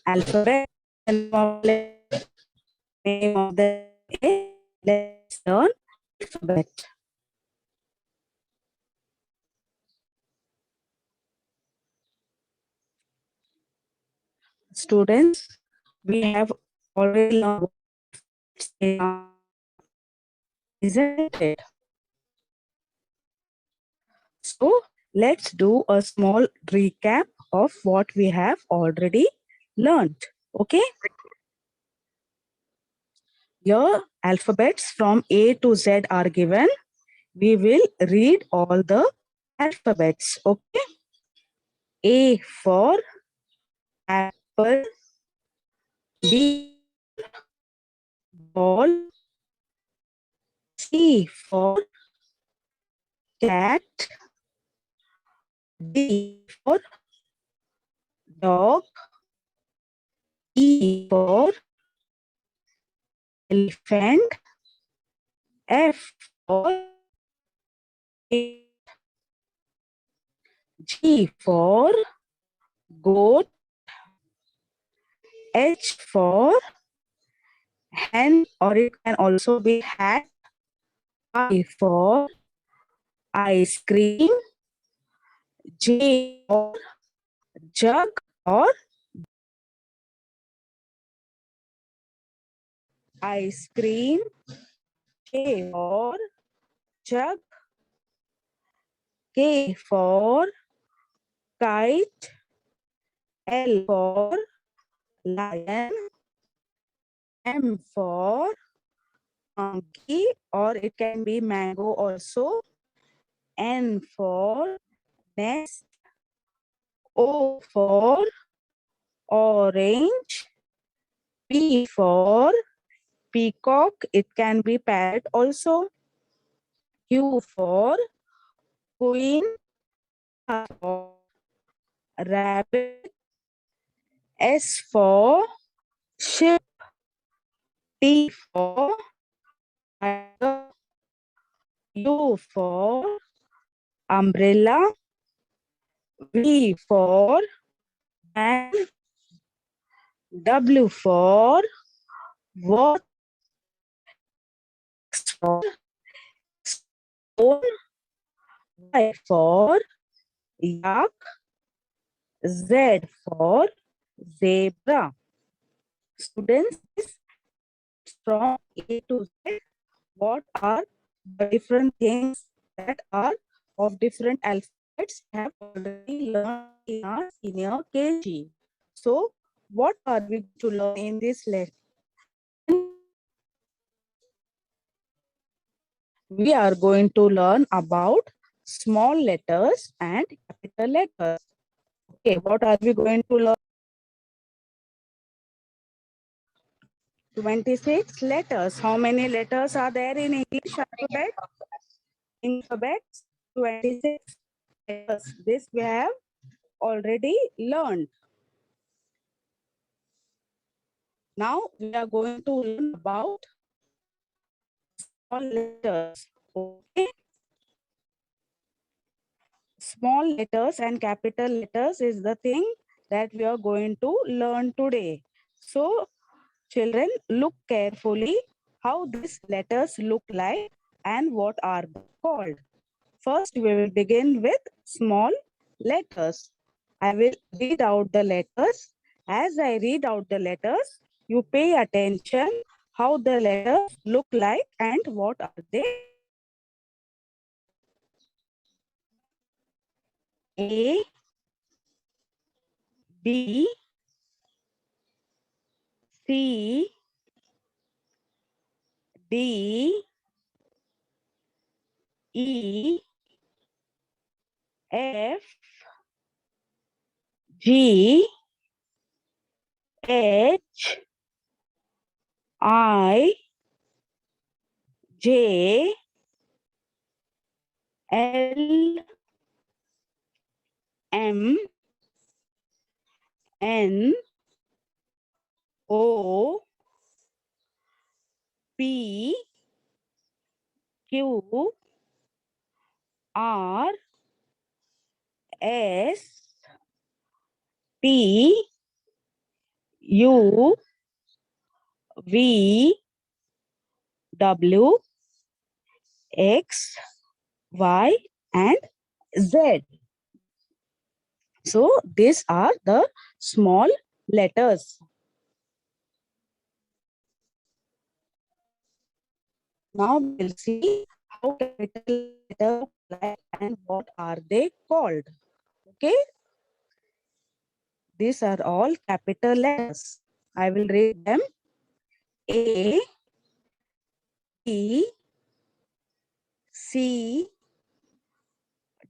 alphabet. Name of the let's learn alphabet. Students, we have already learned, isn't it? So let's do a small recap of what we have already learned. Okay? Your alphabets from A to Z are given. We will read all the alphabets. Okay? A for apple, B ball, C for cat, D for dog, E for elephant, F for G for goat, H for hen, or it can also be hat, I for ice cream, J for jug or ice cream, K for jug, K for kite, L for lion, M for monkey, or it can be mango also, N for nest, O for orange, P for peacock, it can be parrot also, Q for queen, R for rabbit, S for ship, T for tiger, U for umbrella, V for van, W for watch, X for stone, Y for yak, Z for zebra. Students, from A to Z, what are the different things that are of different alphabets we have already learned in our senior KG. So, what are we to learn in this lesson? We are going to learn about small letters and capital letters. Okay, what are we going to learn? 26 letters. How many letters are there in English alphabet? In alphabet, 26 letters. This we have already learned. Now we are going to learn about small letters. Okay. Small letters and capital letters is the thing that we are going to learn today. So children, look carefully how these letters look like and what are they called. First, we will begin with small letters. I will read out the letters. As I read out the letters, you pay attention how the letters look like and what are they. A, B, C, D, E, F, G, H, I, J, L, M, N, O, P, Q, R, S, T, U, V, W, X, Y, and Z. So these are the small letters. Now we'll see how capital letters look like and what are they called. Okay, these are all capital letters. I will read them. A, B, C,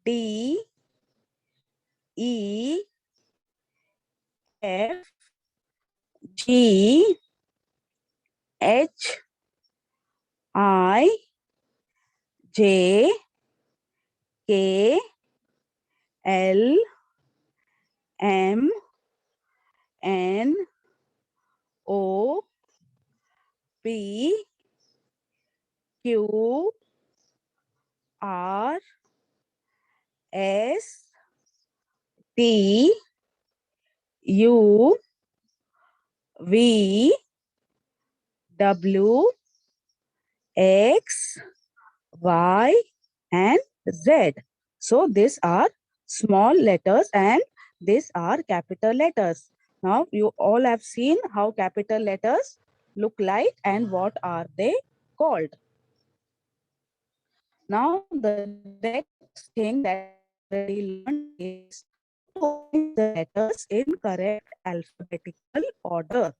D, E, F, G, H, I, J, K, L, M, N, O, P, Q, R, S, T, U, V, W, X, Y, and Z. So these are small letters and these are capital letters. Now you all have seen how capital letters look like and what are they called. Now the next thing that we already learned is to arrange the letters in correct alphabetical order.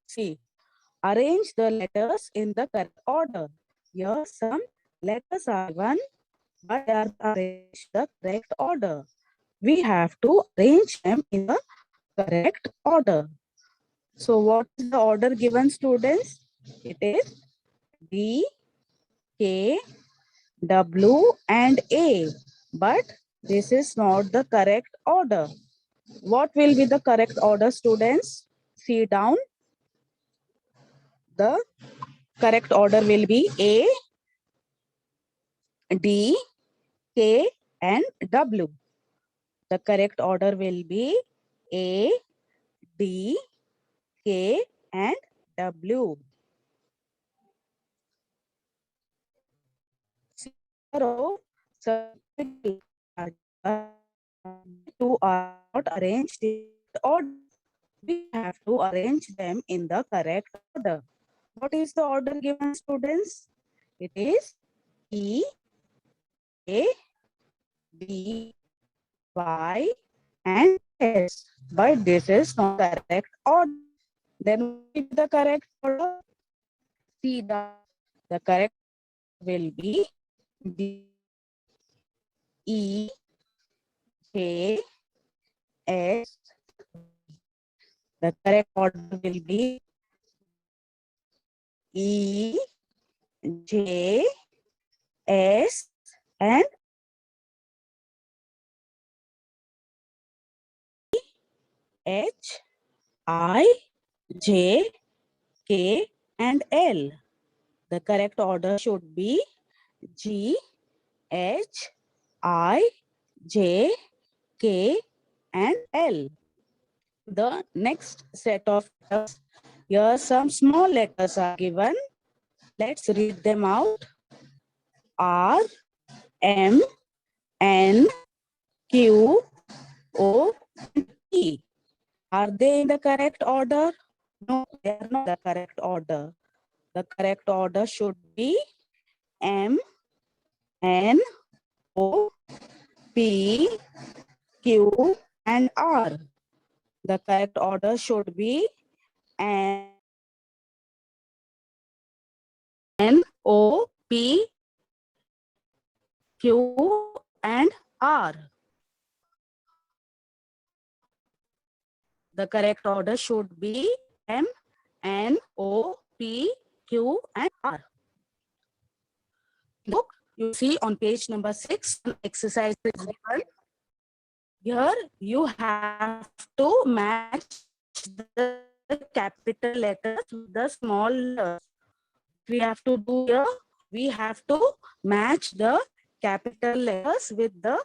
See, arrange the letters in the correct order. Here some letters are given, but they are arranged in the correct order. We have to arrange them in the correct order. So what is the order given, students? It is D, K, W, and A. But this is not the correct order. What will be the correct order, students? See down. The correct order will be A, D, K, and W. The correct order will be A, D, K, and W. So, to are not arranged in order. We have to arrange them in the correct order. What is the order given, students? It is E, A, B, Y, and S. But this is not correct order. Then what is the correct order? See, the correct will be D, E, J, S. The correct order will be E, J, S, and H, I, J, K, and L. The correct order should be G, H, I, J, K, and L. The next set of letters, here some small letters are given. Let's read them out. R, M, N, Q, O, and P. Are they in the correct order? No, they are not the correct order. The correct order should be M, N, O, P, Q, and R. The correct order should be N, O, P, Q, and R. The correct order should be M, N, O, P, Q, and R. Look, you see on page number 6, exercise is given. Here you have to match the capital letters with the small letters. We have to do here, we have to match the capital letters with the,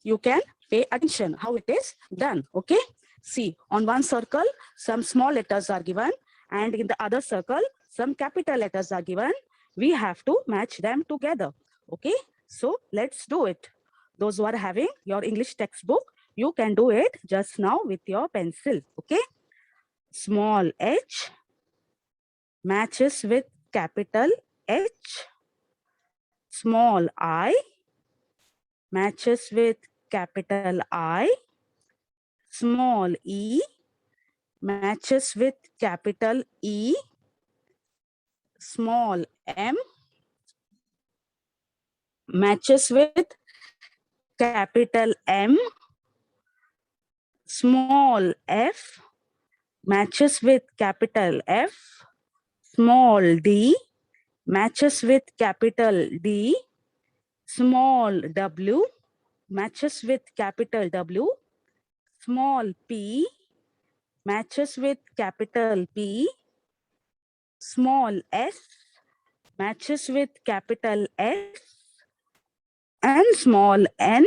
you can pay attention how it is done. Okay, See, on one circle, some small letters are given, and in the other circle, some capital letters are given. We have to match them together. Okay, so let's do it. Those who are having your English textbook, you can do it just now with your pencil. Okay, small h matches with capital H. Small I matches with capital I. Small e matches with capital E. Small m matches with capital M. Small f matches with capital F. Small d matches with capital D. Small w matches with capital W. Small p matches with capital P. Small s matches with capital S. And small n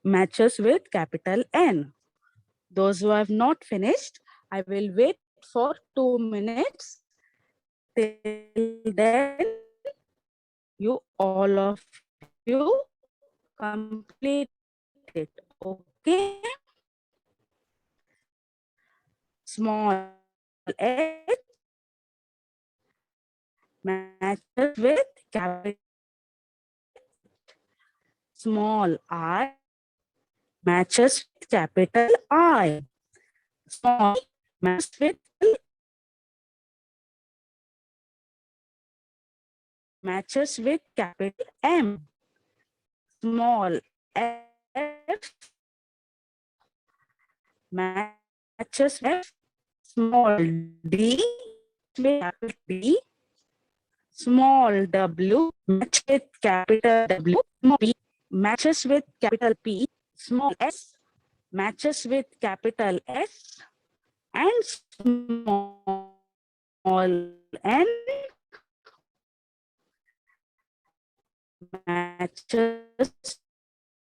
matches with capital N. Those who have not finished, I will wait for 2 minutes. Till then, you all of you complete it. Okay. Small h matches with capital. Small I matches with capital I. Small matches with capital M. Small f matches with small d with capital D. Small w matches with capital W. Small p matches with capital P. Small s matches with capital S. And small n matches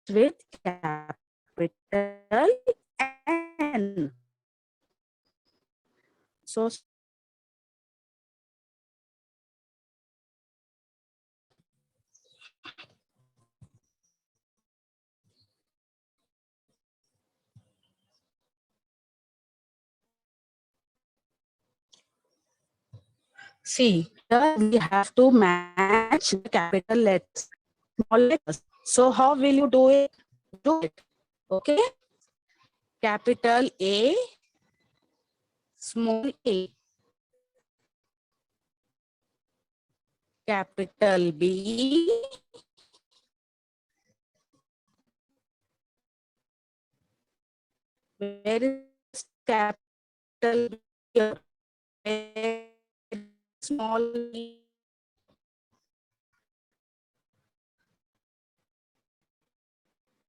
with capital N. So see, here we have to match the capital letters, small letters. So how will you do it? Do it. Okay. Capital A, small a. Capital B, where is capital B here? Where small b?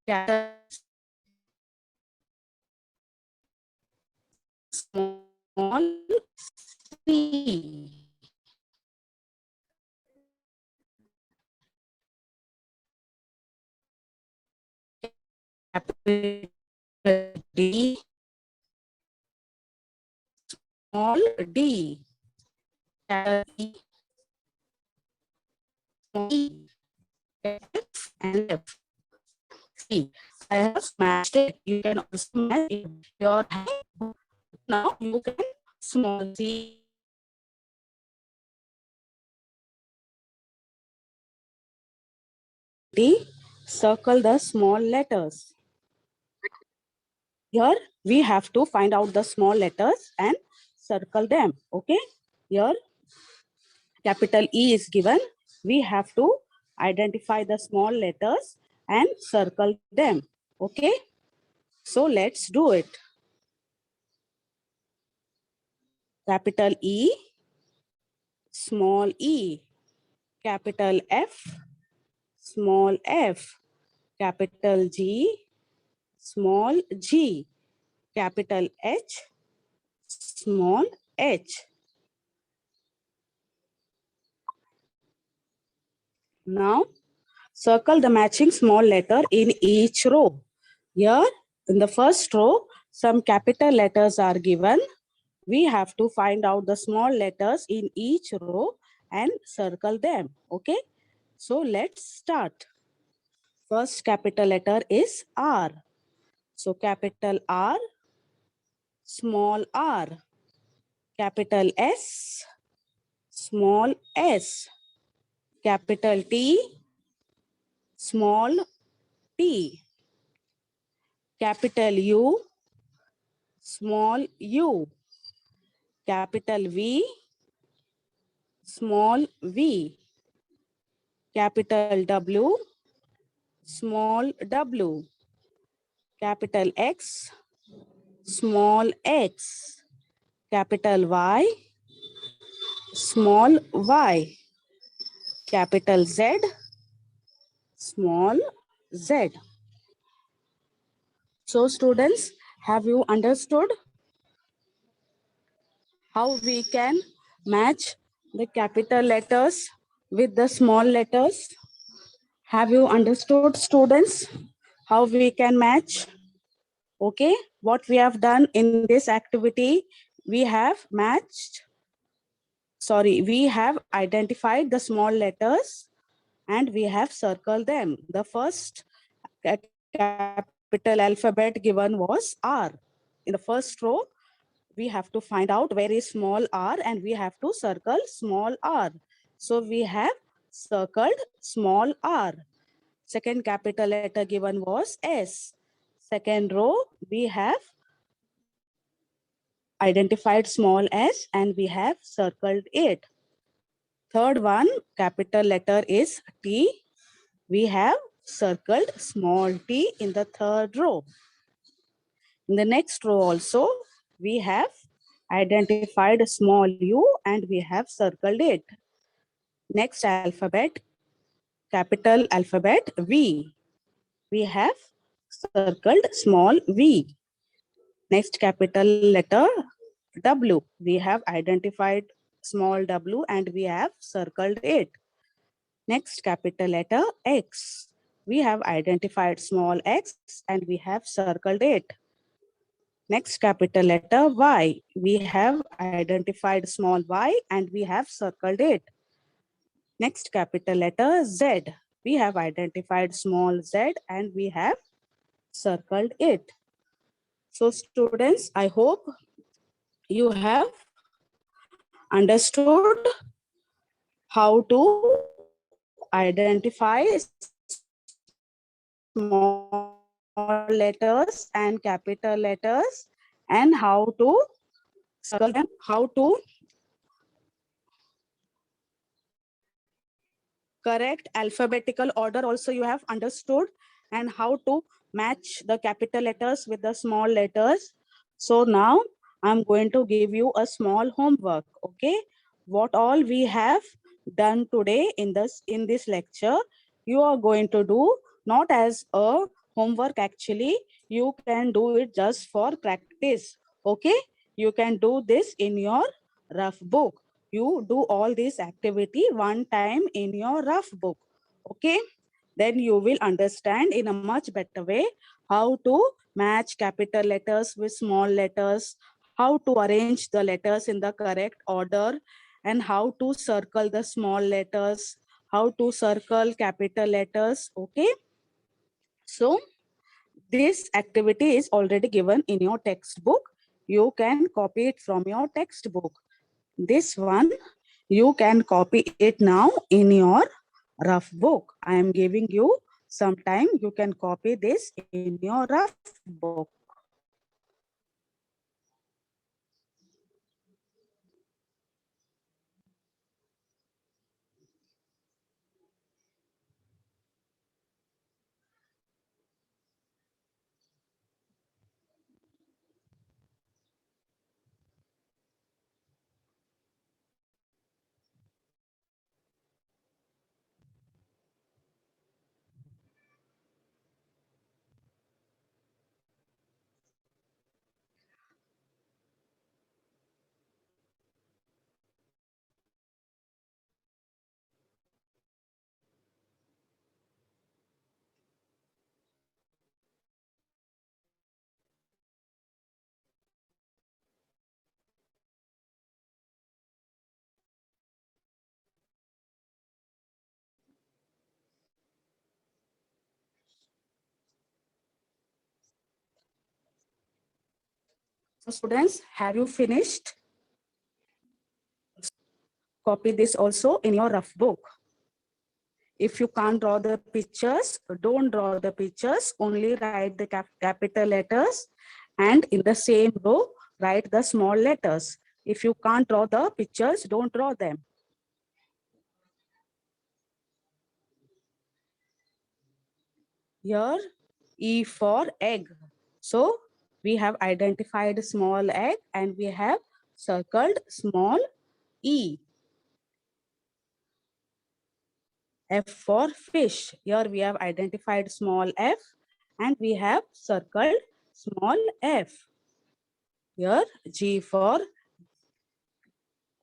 Capital small c. Capital D, small d. Capital E, small e. F and F. See, I have matched it. You can also match it. Your hand. Now you can small c. D, circle the small letters. Here we have to find out the small letters and circle them. Okay. Here capital E is given. We have to identify the small letters and circle them. Okay. So let's do it. Capital E, small e. Capital F, small f. Capital G, small g. Capital H, small h. Now circle the matching small letter in each row. Here In the first row, some capital letters are given. We have to find out the small letters in each row and circle them. Okay, so let's start. First capital letter is R. So capital R, small r. Capital S, small s. Capital T, small t. Capital U, small u. Capital V, small v. Capital W, small w. Capital X, small x. Capital Y, small y. Capital Z, small z. So students, have you understood how we can match the capital letters with the small letters? Have you understood, students, how we can match? Okay, what we have done in this activity, we have identified the small letters and we have circled them. The first capital alphabet given was R. In the first row, we have to find out where is small r and we have to circle small r. So we have circled small r. Second capital letter given was S. Second row, we have identified small s and we have circled it. Third one, capital letter is T. We have circled small t in the third row. In the next row also, we have identified small u and we have circled it. Next alphabet, capital alphabet V. We have circled small v. Next capital letter W. We have identified small w and we have circled it. Next capital letter X. We have identified small x and we have circled it. Next capital letter Y. We have identified small y and we have circled it. Next capital letter Z. We have identified small z and we have circled it. So students, I hope you have understood how to identify small letters and capital letters and how to circle them, how to correct alphabetical order also you have understood, and how to match the capital letters with the small letters. So now I'm going to give you a small homework. Okay, what all we have done today in this lecture, you are going to do not as a homework. Actually, you can do it just for practice. Okay, you can do this in your rough book. You do all this activity one time in your rough book. Okay, then you will understand in a much better way how to match capital letters with small letters, how to arrange the letters in the correct order, and how to circle the small letters, how to circle capital letters. Okay, so this activity is already given in your textbook. You can copy it from your textbook. This one, you can copy it now in your rough book. I am giving you some time. You can copy this in your rough book. Students, have you finished? Copy this also in your rough book. If you can't draw the pictures, don't draw the pictures, only write the capital letters, and in the same row, write the small letters. If you can't draw the pictures, don't draw them. Here, E for egg. So, we have identified small egg and we have circled small e. F for fish. Here we have identified small f and we have circled small f. Here G for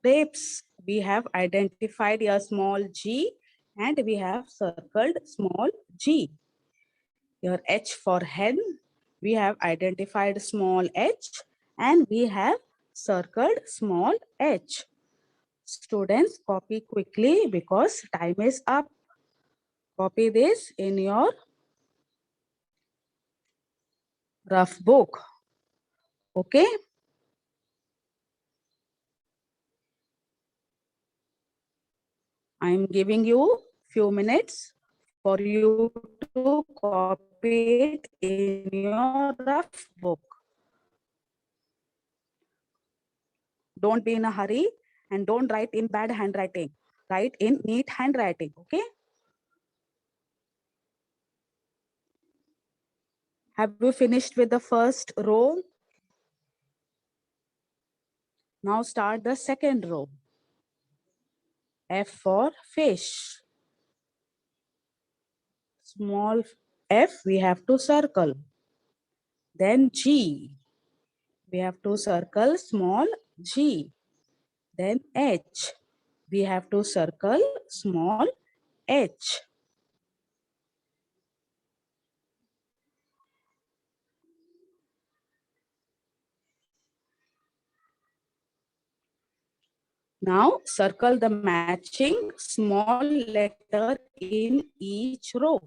grapes. We have identified a small g and we have circled small g. Here H for hen. We have identified small h and we have circled small h. Students, copy quickly because time is up. Copy this in your rough book. Okay. I'm giving you few minutes for you to copy it in your rough book. Don't be in a hurry and don't write in bad handwriting. Write in neat handwriting, okay? Have you finished with the first row? Now start the second row. F for fish. Small f we have to circle. Then G. We have to circle small g. Then H. We have to circle small h. Now circle the matching small letter in each row.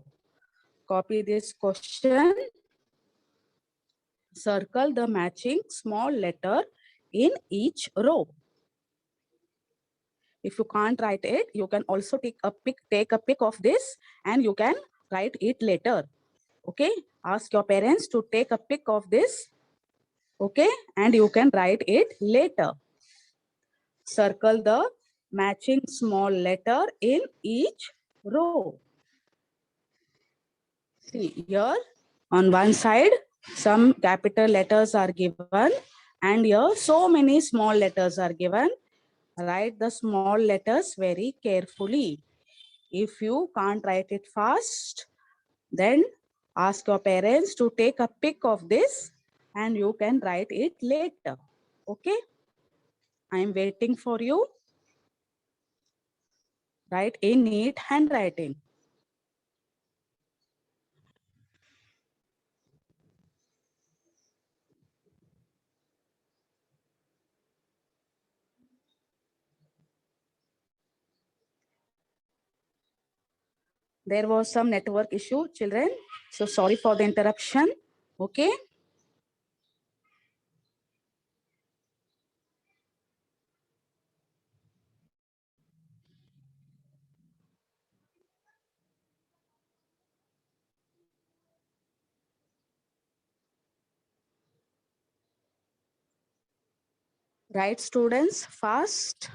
Copy this question. Circle the matching small letter in each row. If you can't write it, you can also take a pic of this and you can write it later. Okay, ask your parents to take a pic of this. Okay, and you can write it later. Circle the matching small letter in each row. See here, on one side, some capital letters are given and here so many small letters are given. Write the small letters very carefully. If you can't write it fast, then ask your parents to take a pic of this and you can write it later. Okay? I am waiting for you. Write in neat handwriting. There was some network issue, children. So sorry for the interruption. Okay. Right, students, fast.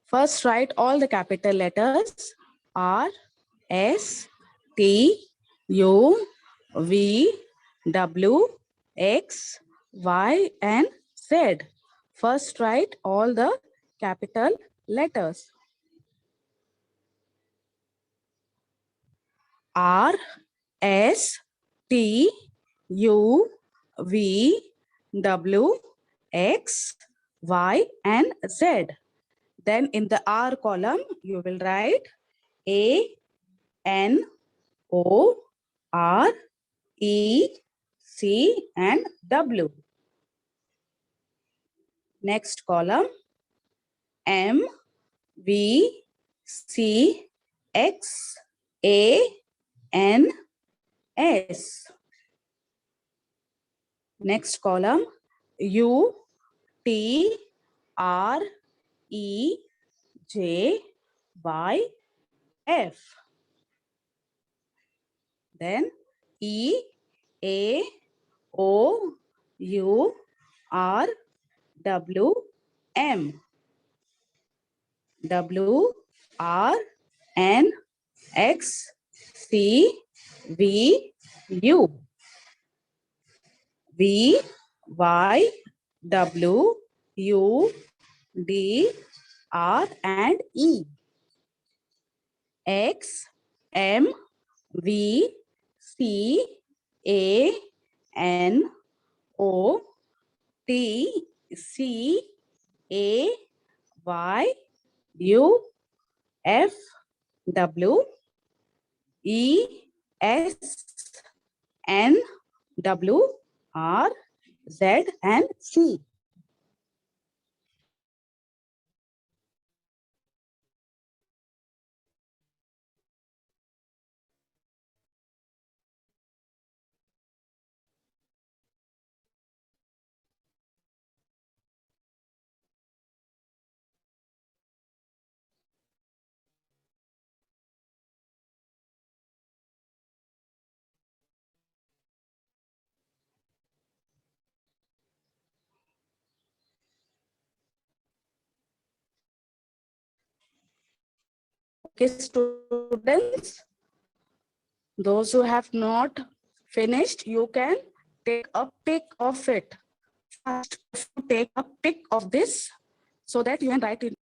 First, write all the capital letters R, S, T, U, V, W, X, Y, and Z. First, write all the capital letters. R, S, T, U, V, W, X, Y, and Z. Then in the R column, you will write A, N, O, R, E, C, and W. Next column, M, V, C, X, A, N, S. Next column, U, T, R, E, J, Y, F. Then E, A, O, U, R, W, M. W, R, N, X, C, V, U. V, Y, W, U, D, R, and E. X, M, V, C, A, N, O, T, C, A, Y, U, F, W, E, S, N, W, R, Z, and C. Okay, students, those who have not finished, you can take a pic of it. First, take a pic of this so that you can write it.